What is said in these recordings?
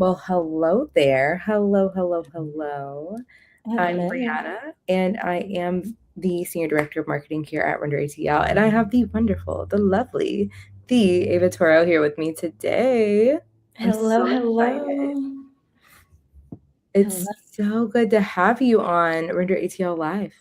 Well, hello there. Hello, hello, hello. I'm Hello. Brianna, and I am the Senior Director of Marketing here at RenderATL, and I have the wonderful, the lovely, the Ava Toro here with me today. I'm Hello, so excited. hello. It's Hello. so good to have you on RenderATL Live.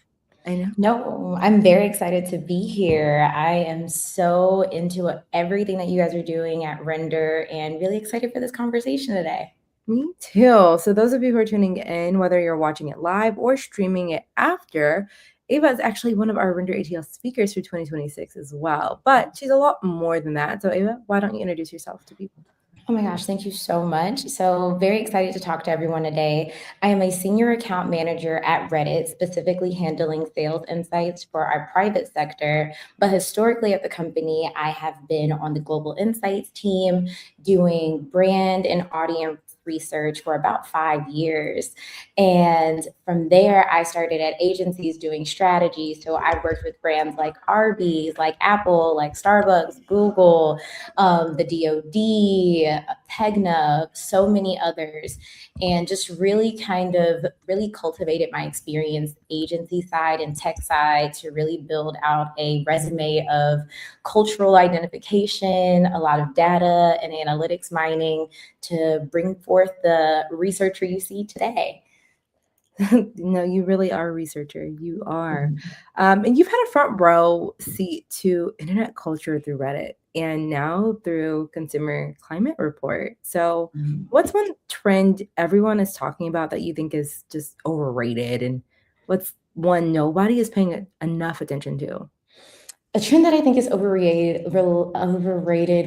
I know. No, I'm very excited to be here. I am so into everything that you guys are doing at Render and really excited for this conversation today. Me too. So, those of you who are tuning in, whether you're watching it live or streaming it after, Ava is actually one of our Render ATL speakers for 2026 as well. But she's a lot more than that. So, Ava, why don't you introduce yourself to people? Oh my gosh, thank you so much. So, very excited to talk to everyone today. I am a senior account manager at Reddit, specifically handling sales insights for our private sector. But historically at the company, I have been on the global insights team doing brand and audience research for about 5 years. And from there, I started at agencies doing strategy. So, I worked with brands like Arby's, like Apple, like Starbucks, Google, the DoD, Tegna, so many others, and just really kind of really cultivated my experience agency side and tech side to really build out a resume of cultural identification, a lot of data and analytics mining to bring forth the researcher you see today. No, you really are a researcher. You are. And you've had a front row seat to internet culture through Reddit and now through Consumer Climate Report. So, what's one trend everyone is talking about that you think is just overrated? And what's one nobody is paying enough attention to? A trend that I think is overrated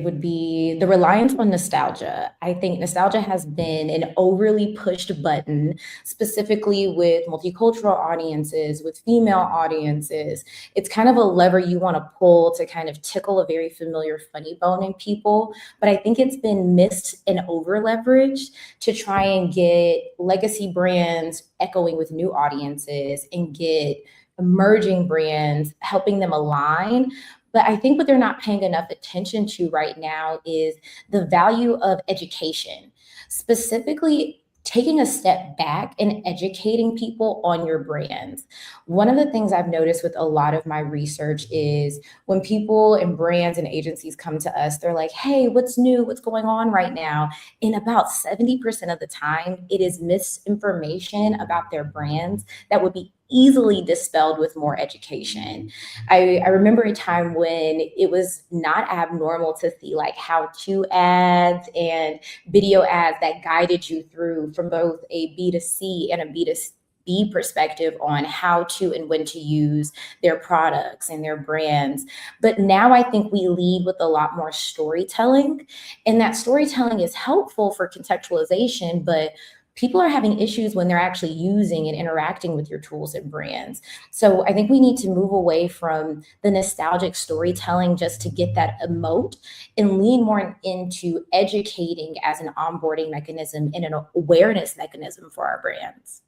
would be the reliance on nostalgia. I think nostalgia has been an overly pushed button, specifically with multicultural audiences, with female audiences. It's kind of a lever you want to pull to kind of tickle a very familiar funny bone in people. But I think it's been missed and over leveraged to try and get legacy brands echoing with new audiences and get emerging brands, helping them align. But I think what they're not paying enough attention to right now is the value of education, specifically taking a step back and educating people on your brands. One of the things I've noticed with a lot of my research is when people and brands and agencies come to us, they're like, hey, what's new? What's going on right now? And about 70% of the time, it is misinformation about their brands that would be easily dispelled with more education. I remember a time when it was not abnormal to see like how-to ads and video ads that guided you through from both a B2C and a B2B perspective on how to and when to use their products and their brands. But now I think we lead with a lot more storytelling, and that storytelling is helpful for contextualization, but people are having issues when they're actually using and interacting with your tools and brands. So I think we need to move away from the nostalgic storytelling just to get that emote and lean more into educating as an onboarding mechanism and an awareness mechanism for our brands.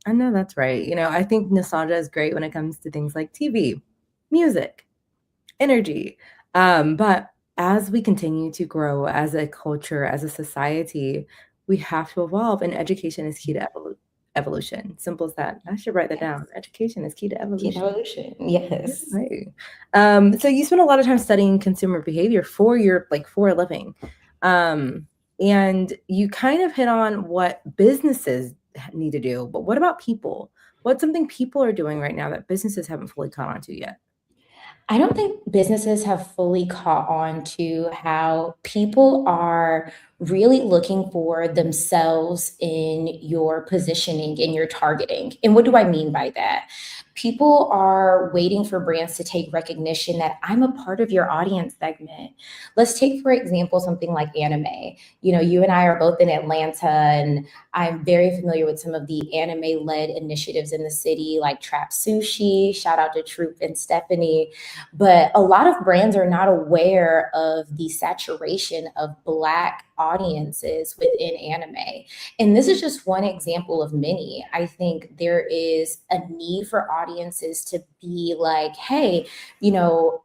I know that's right. I think nostalgia is great when it comes to things like TV, music, energy. But as we continue to grow as a culture, as a society, we have to evolve, and education is key to evolution. Simple as that. I should write that down. Yes. Education is key to Keep evolution. evolution. Yes. Right. So you spend a lot of time studying consumer behavior for a living. And you kind of hit on what businesses need to do, but what about people? What's something people are doing right now that businesses haven't fully caught on to yet? I don't think businesses have fully caught on to how people are really looking for themselves in your positioning, in your targeting. And what do I mean by that? People are waiting for brands to take recognition that I'm a part of your audience segment. Let's take, for example, something like anime. You know, you and I are both in Atlanta, and I'm very familiar with some of the anime led initiatives in the city, like Trap Sushi. Shout out to Troop and Stephanie. But a lot of brands are not aware of the saturation of Black audiences within anime. And this is just one example of many. I think there is a need for audiences to be like, hey,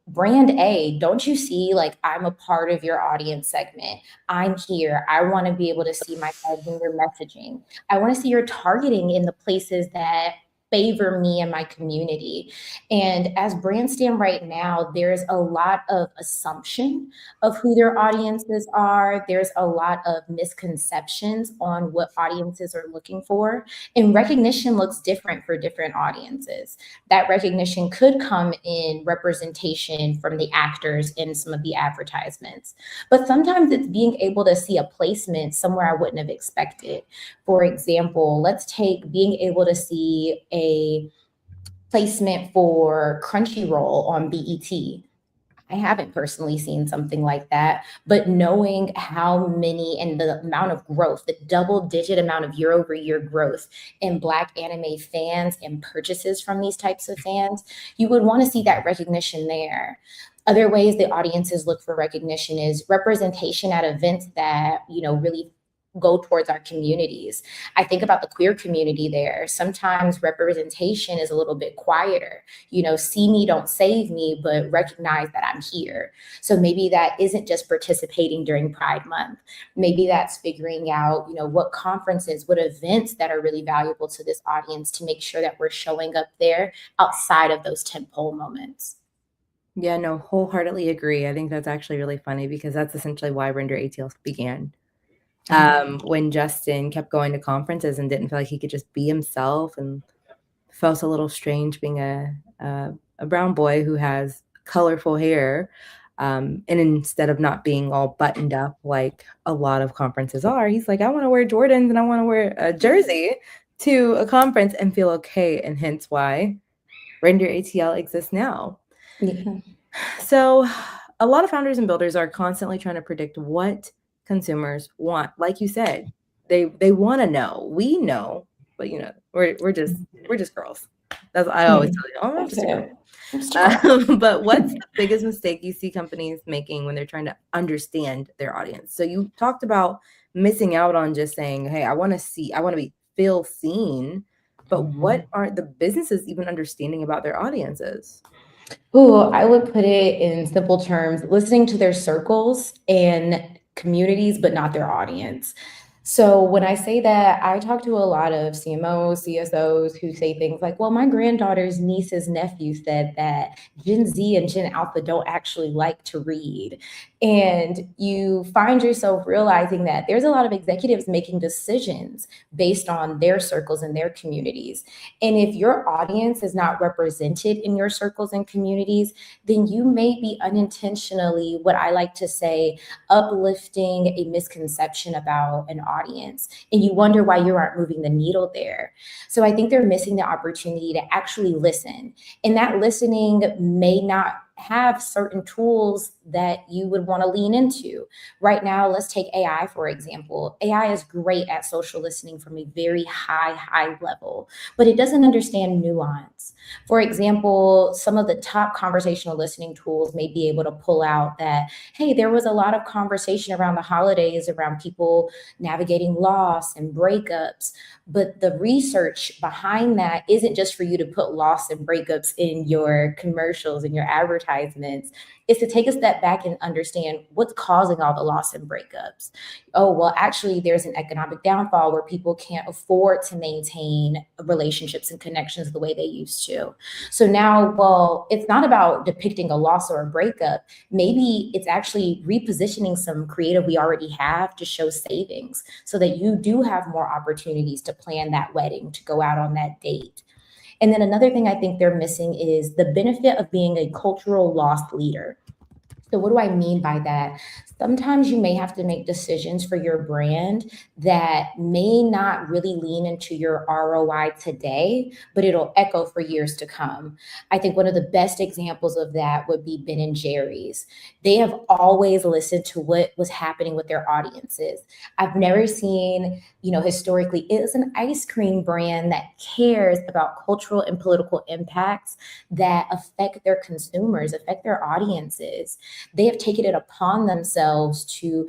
brand A, don't you see, like, I'm a part of your audience segment. I'm here. I want to be able to see myself in your messaging. I want to see your targeting in the places that favor me and my community. And as brands stand right now, there's a lot of assumption of who their audiences are. There's a lot of misconceptions on what audiences are looking for. And recognition looks different for different audiences. That recognition could come in representation from the actors in some of the advertisements. But sometimes it's being able to see a placement somewhere I wouldn't have expected. For example, let's take being able to see a placement for Crunchyroll on BET. I haven't personally seen something like that, but knowing how many and the amount of growth, the double-digit amount of year-over-year growth in Black anime fans and purchases from these types of fans, you would want to see that recognition there. Other ways the audiences look for recognition is representation at events that, really go towards our communities. I think about the queer community there. Sometimes representation is a little bit quieter. See me, don't save me, but recognize that I'm here. So maybe that isn't just participating during Pride Month. Maybe that's figuring out, what conferences, what events that are really valuable to this audience to make sure that we're showing up there outside of those tentpole moments. Yeah, no, wholeheartedly agree. I think that's actually really funny because that's essentially why RenderATL began. When Justin kept going to conferences and didn't feel like he could just be himself and felt a little strange being a brown boy who has colorful hair. And instead of not being all buttoned up like a lot of conferences are, he's like, I want to wear Jordans and I want to wear a jersey to a conference and feel okay. And hence why RenderATL exists now. Yeah. So a lot of founders and builders are constantly trying to predict what consumers want. Like you said, they want to know. We know, but we're just girls. That's I always tell you. Oh, I'm just a girl. But what's the biggest mistake you see companies making when they're trying to understand their audience? So you talked about missing out on just saying, "Hey, I want to feel seen," but what aren't the businesses even understanding about their audiences? Oh, I would put it in simple terms, listening to their circles and communities, but not their audience. So when I say that, I talk to a lot of CMOs, CSOs who say things like, well, my granddaughter's niece's nephew said that Gen Z and Gen Alpha don't actually like to read. And you find yourself realizing that there's a lot of executives making decisions based on their circles and their communities. And if your audience is not represented in your circles and communities, then you may be unintentionally, what I like to say, uplifting a misconception about an audience. And you wonder why you aren't moving the needle there. So I think they're missing the opportunity to actually listen. And that listening may not have certain tools that you would want to lean into. Right now, let's take AI, for example. AI is great at social listening from a very high level, but it doesn't understand nuance. For example, some of the top conversational listening tools may be able to pull out that, hey, there was a lot of conversation around the holidays around people navigating loss and breakups, but the research behind that isn't just for you to put loss and breakups in your commercials and your advertisements. Is to take a step back and understand what's causing all the loss and breakups. Oh, well, actually, there's an economic downfall where people can't afford to maintain relationships and connections the way they used to. So now, well, it's not about depicting a loss or a breakup. Maybe it's actually repositioning some creative we already have to show savings so that you do have more opportunities to plan that wedding, to go out on that date. And then another thing I think they're missing is the benefit of being a cultural loss leader. So what do I mean by that? Sometimes you may have to make decisions for your brand that may not really lean into your ROI today, but it'll echo for years to come. I think one of the best examples of that would be Ben and Jerry's. They have always listened to what was happening with their audiences. I've never seen, historically, it is an ice cream brand that cares about cultural and political impacts that affect their consumers, affect their audiences. They have taken it upon themselves to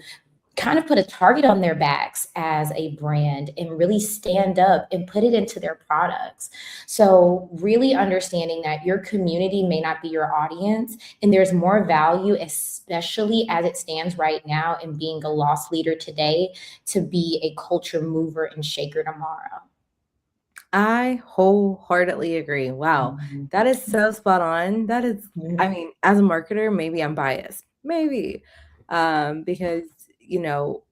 kind of put a target on their backs as a brand and really stand up and put it into their products. So really understanding that your community may not be your audience, and there's more value, especially as it stands right now, in being a loss leader today to be a culture mover and shaker tomorrow. I wholeheartedly agree. Wow, that is so spot on. That is, I mean, as a marketer, maybe I'm biased, maybe, because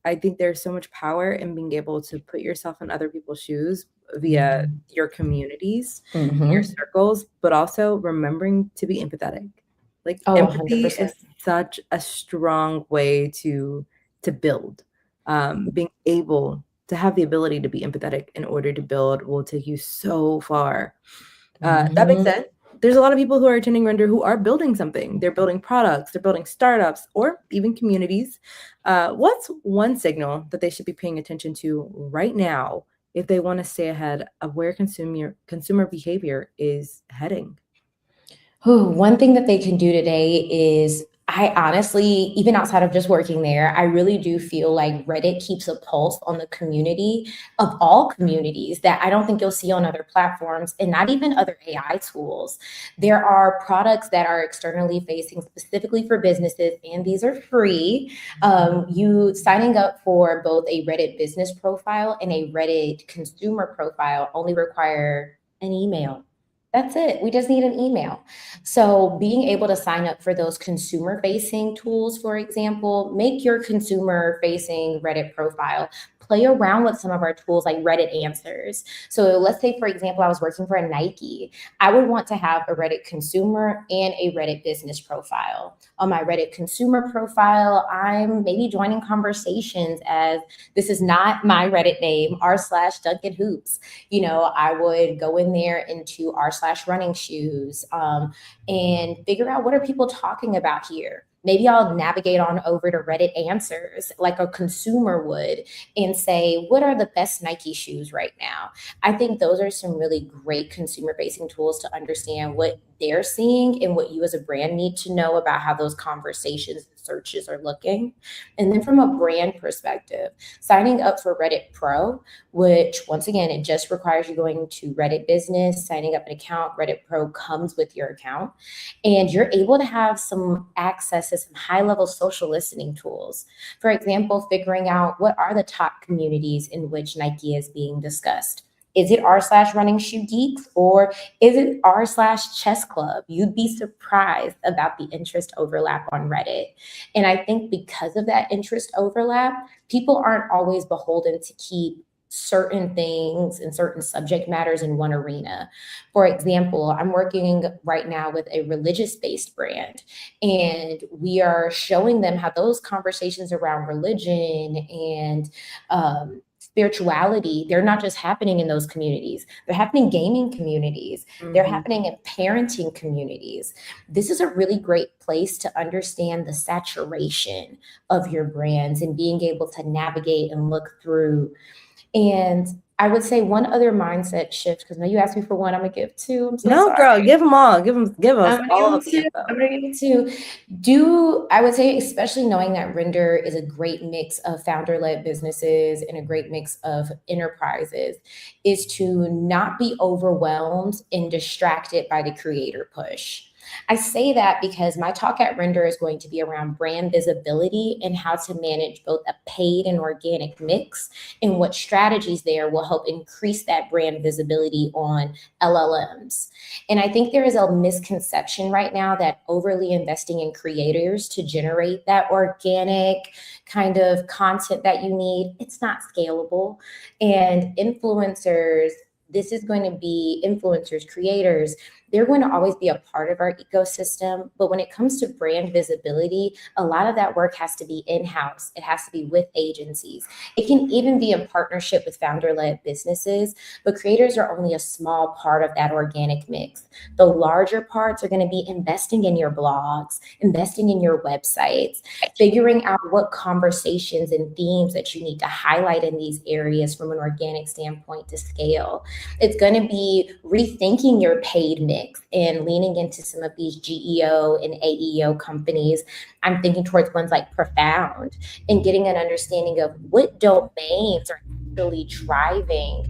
I think there's so much power in being able to put yourself in other people's shoes via your communities, your circles, but also remembering to be empathetic. Like Oh, empathy 100%. is such a strong way to build. Being able to have the ability to be empathetic in order to build will take you so far. That being said, there's a lot of people who are attending Render who are building something. They're building products, they're building startups, or even communities. What's one signal that they should be paying attention to right now if they want to stay ahead of where consumer behavior is heading? One thing that they can do today is, I honestly, even outside of just working there, I really do feel like Reddit keeps a pulse on the community of all communities that I don't think you'll see on other platforms, and not even other AI tools. There are products that are externally facing specifically for businesses, and these are free. You signing up for both a Reddit business profile and a Reddit consumer profile only require an email. That's it. We just need an email. So being able to sign up for those consumer facing tools, for example, make your consumer facing Reddit profile. Play around with some of our tools like Reddit Answers. So let's say, for example, I was working for a Nike. I would want to have a Reddit consumer and a Reddit business profile. On my Reddit consumer profile, I'm maybe joining conversations as this is not my Reddit name, r/Duncan Hoops. I would go in there into r/running shoes, and figure out what are people talking about here. Maybe I'll navigate on over to Reddit Answers like a consumer would and say, what are the best Nike shoes right now? I think those are some really great consumer facing tools to understand what they're seeing and what you as a brand need to know about how those conversations and searches are looking. And then from a brand perspective, signing up for Reddit Pro, which once again, it just requires you going to Reddit Business, signing up an account. Reddit Pro comes with your account, and you're able to have some access to some high level social listening tools. For example, figuring out what are the top communities in which Nike is being discussed. Is it r/running shoe geeks, or is it r/chess club? You'd be surprised about the interest overlap on Reddit. And I think because of that interest overlap, people aren't always beholden to keep certain things and certain subject matters in one arena. For example, I'm working right now with a religious-based brand, and we are showing them how those conversations around religion and spirituality, they're not just happening in those communities. They're happening in gaming communities. They're happening in parenting communities. This is a really great place to understand the saturation of your brands and being able to navigate and look through. And I would say one other mindset shift, because now you asked me for one, I'm gonna give two. I'm so No, sorry. girl, give them all. Give us I'm gonna all give of it the to. info. I'm gonna give it to. I would say, especially knowing that Render is a great mix of founder-led businesses and a great mix of enterprises, is to not be overwhelmed and distracted by the creator push. I say that because my talk at Render is going to be around brand visibility and how to manage both a paid and organic mix, and what strategies there will help increase that brand visibility on LLMs. And I think there is a misconception right now that overly investing in creators to generate that organic kind of content that you need, it's not scalable. And influencers, this is going to be influencers, creators, they're going to always be a part of our ecosystem. But when it comes to brand visibility, a lot of that work has to be in-house. It has to be with agencies. It can even be in partnership with founder-led businesses, but creators are only a small part of that organic mix. The larger parts are going to be investing in your blogs, investing in your websites, figuring out what conversations and themes that you need to highlight in these areas from an organic standpoint to scale. It's going to be rethinking your paid mix. mix and leaning into some of these GEO and AEO companies. I'm thinking towards ones like Profound and getting an understanding of what domains are actually driving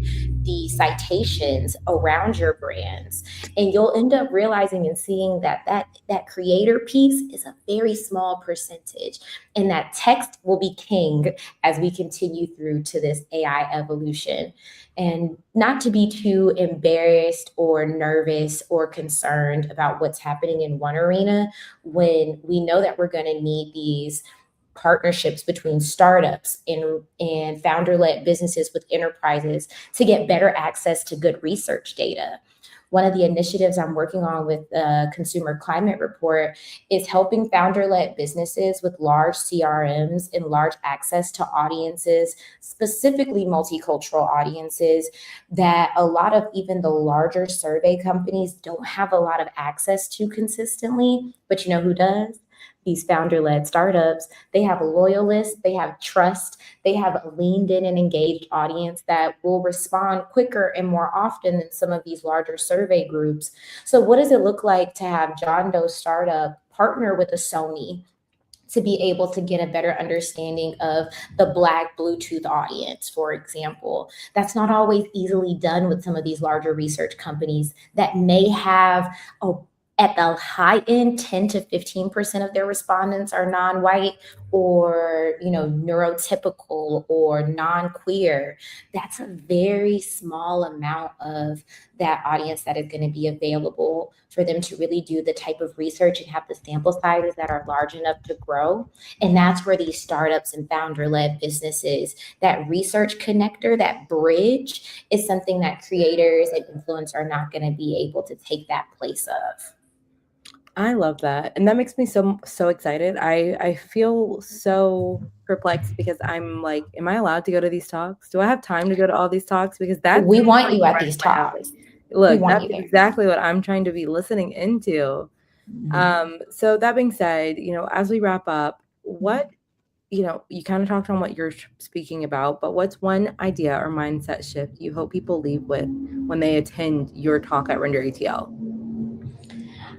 the citations around your brands. And you'll end up realizing and seeing that creator piece is a very small percentage, and that text will be king as we continue through to this AI evolution. And not to be too embarrassed or nervous or concerned about what's happening in one arena, when we know that we're going to need these partnerships between startups and founder-led businesses with enterprises to get better access to good research data. One of the initiatives I'm working on with the Consumer Climate Report is helping founder-led businesses with large CRMs and large access to audiences, specifically multicultural audiences, that a lot of even the larger survey companies don't have a lot of access to consistently. But you know who does? These founder-led startups. They have loyalists, they have trust, they have a leaned in and engaged audience that will respond quicker and more often than some of these larger survey groups. So what does it look like to have John Doe startup partner with a Sony to be able to get a better understanding of the Black Bluetooth audience, for example? That's not always easily done with some of these larger research companies that may have at the high end, 10 to 15% of their respondents are non-white or, neurotypical or non-queer. That's a very small amount of that audience that is going to be available for them to really do the type of research and have the sample sizes that are large enough to grow. And that's where these startups and founder-led businesses, that research connector, that bridge, is something that creators and influencers are not going to be able to take that place of. I love that, and that makes me so excited. I feel so perplexed because I'm like, am I allowed to go to these talks? Do I have time to go to all these talks? Because that We sounds want like you at right these up my alley. talks. We Look, want that's you there. exactly what I'm trying to be listening into. So that being said, as we wrap up, what you kind of talked on what you're speaking about, but what's one idea or mindset shift you hope people leave with when they attend your talk at RenderATL?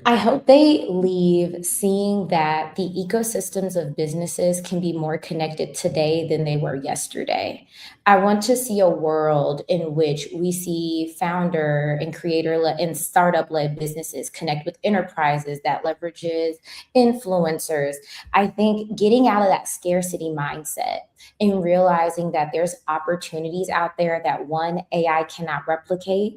I hope they leave seeing that the ecosystems of businesses can be more connected today than they were yesterday. I want to see a world in which we see founder and creator and startup led businesses connect with enterprises that leverages influencers. I think getting out of that scarcity mindset and realizing that there's opportunities out there that, one, AI cannot replicate,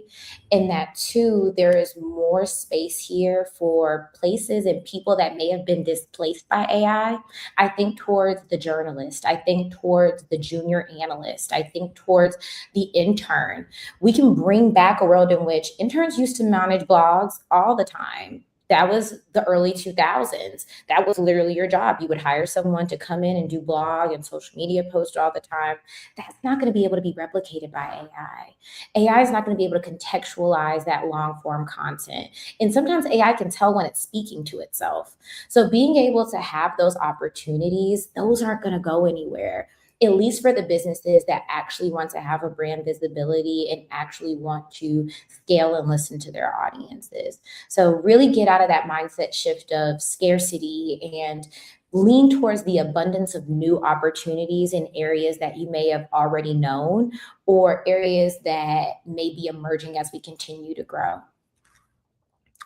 and that, two, there is more space here for places and people that may have been displaced by AI. I think towards the journalist. I think towards the junior analyst. I think towards the intern. We can bring back a world in which interns used to manage blogs all the time. That was the early 2000s. That was literally your job. You would hire someone to come in and do blog and social media post all the time. That's not going to be able to be replicated by AI. AI is not going to be able to contextualize that long form content. And sometimes AI can tell when it's speaking to itself. So being able to have those opportunities, those aren't going to go anywhere, at least for the businesses that actually want to have a brand visibility and actually want to scale and listen to their audiences. So really get out of that mindset shift of scarcity and lean towards the abundance of new opportunities in areas that you may have already known or areas that may be emerging as we continue to grow.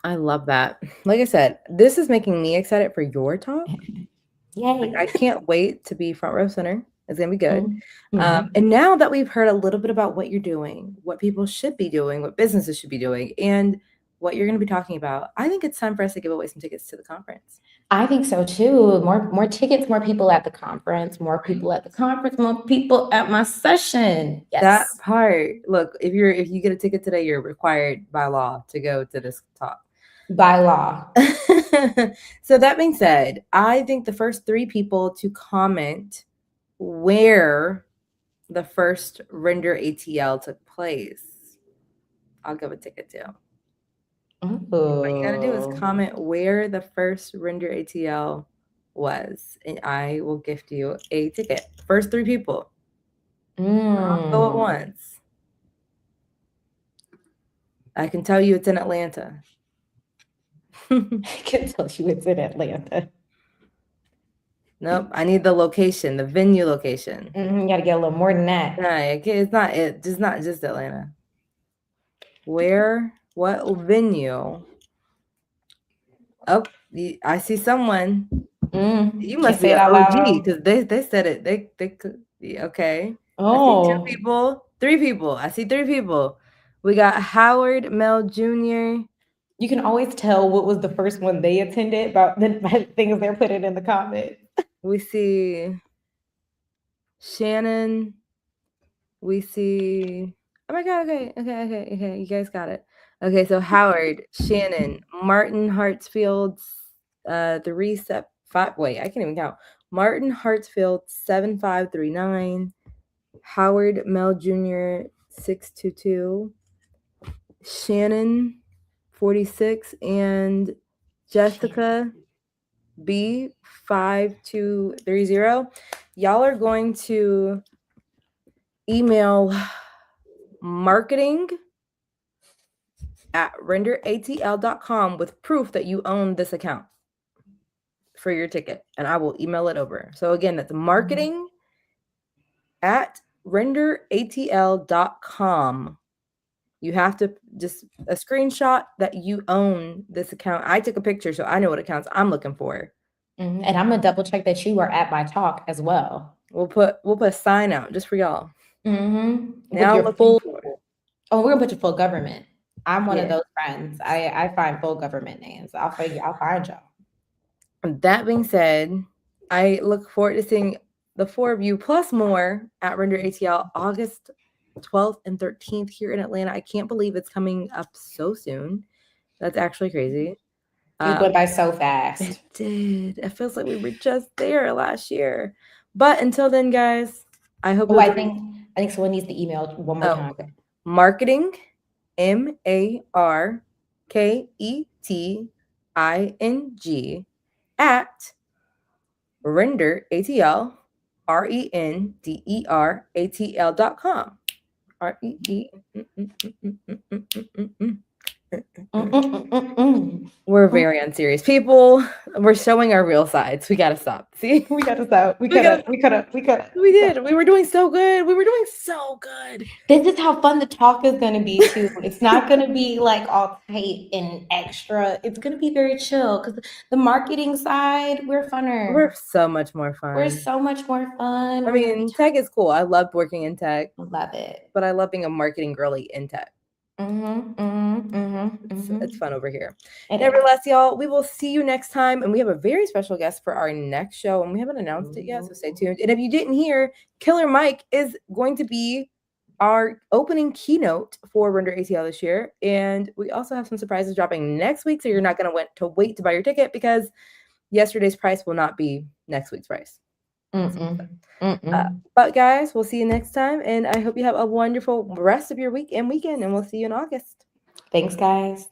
I love that. Like I said, this is making me excited for your talk. Yay. I can't wait to be front row center. It's going to be good. Mm-hmm. And now that we've heard a little bit about what you're doing, what people should be doing, what businesses should be doing, and what you're going to be talking about, I think it's time for us to give away some tickets to the conference. I think so too. More tickets, more people at the conference, more people at the conference, more people at my session. Yes. That part. Look, if you get a ticket today, you're required by law to go to this talk. By law. So that being said, I think the first 3 people to comment where the first RenderATL took place, I'll give a ticket to. What you gotta do is comment where the first RenderATL was, and I will gift you a ticket. First 3 people. I'll go at once. I can tell you it's in Atlanta. I can tell you it's in Atlanta. Nope, I need the location, the venue location. You got to get a little more than that. Nah, it's not it. Just not just Atlanta. Where? What venue? Oh, I see someone. You Can't must be say it an out OG loud. because they said it. They could. Okay. I see two Oh, people, three people. I see three people. We got Howard Mel Jr. you can always tell what was the first one they attended by the things they're putting in the comments. We see Shannon. We see. Oh my God. Okay. You guys got it. Okay. So Howard, Shannon, Martin Hartsfield, the reset five. Wait, I can't even count. Martin Hartsfield 7539. Howard Mel Jr. 622. Shannon 46 and Jessica B 5230. Y'all are going to email marketing@renderatl.com with proof that you own this account for your ticket, and I will email it over. So again, that's marketing@renderatl.com. You have to just a screenshot that you own this account. I took a picture, so I know what accounts I'm looking for. And I'm gonna double check that you are at my talk as well. We'll put a sign out just for y'all. Now your full. Oh, we're gonna put your full government. I'm one of those friends. I find full government names. I'll find y'all. That being said, I look forward to seeing the four of you plus more at RenderATL August 12th and 13th here in Atlanta. I can't believe it's coming up so soon. That's actually crazy. It went by so fast. It did. It feels like we were just there last year. But until then, guys, I hope. I think someone needs to email one more time. Marketing, MARKETING at RenderATL, RenderATL.com. We're very unserious people. We're showing our real sides. We gotta stop. See, we gotta stop. We gotta. We did. We were doing so good. This is how fun the talk is gonna be too. It's not gonna be like all tight and extra. It's gonna be very chill because the marketing side, we're funner. We're so much more fun. I mean, tech is cool. I loved working in tech. Love it. But I love being a marketing girly in tech. It's fun over here. Nevertheless, y'all, we will see you next time. And we have a very special guest for our next show. And we haven't announced it yet, so stay tuned. And if you didn't hear, Killer Mike is going to be our opening keynote for RenderATL this year. And we also have some surprises dropping next week. So you're not going to wait to buy your ticket because yesterday's price will not be next week's price. But guys, we'll see you next time, and I hope you have a wonderful rest of your week and weekend, and we'll see you in August. Thanks, guys.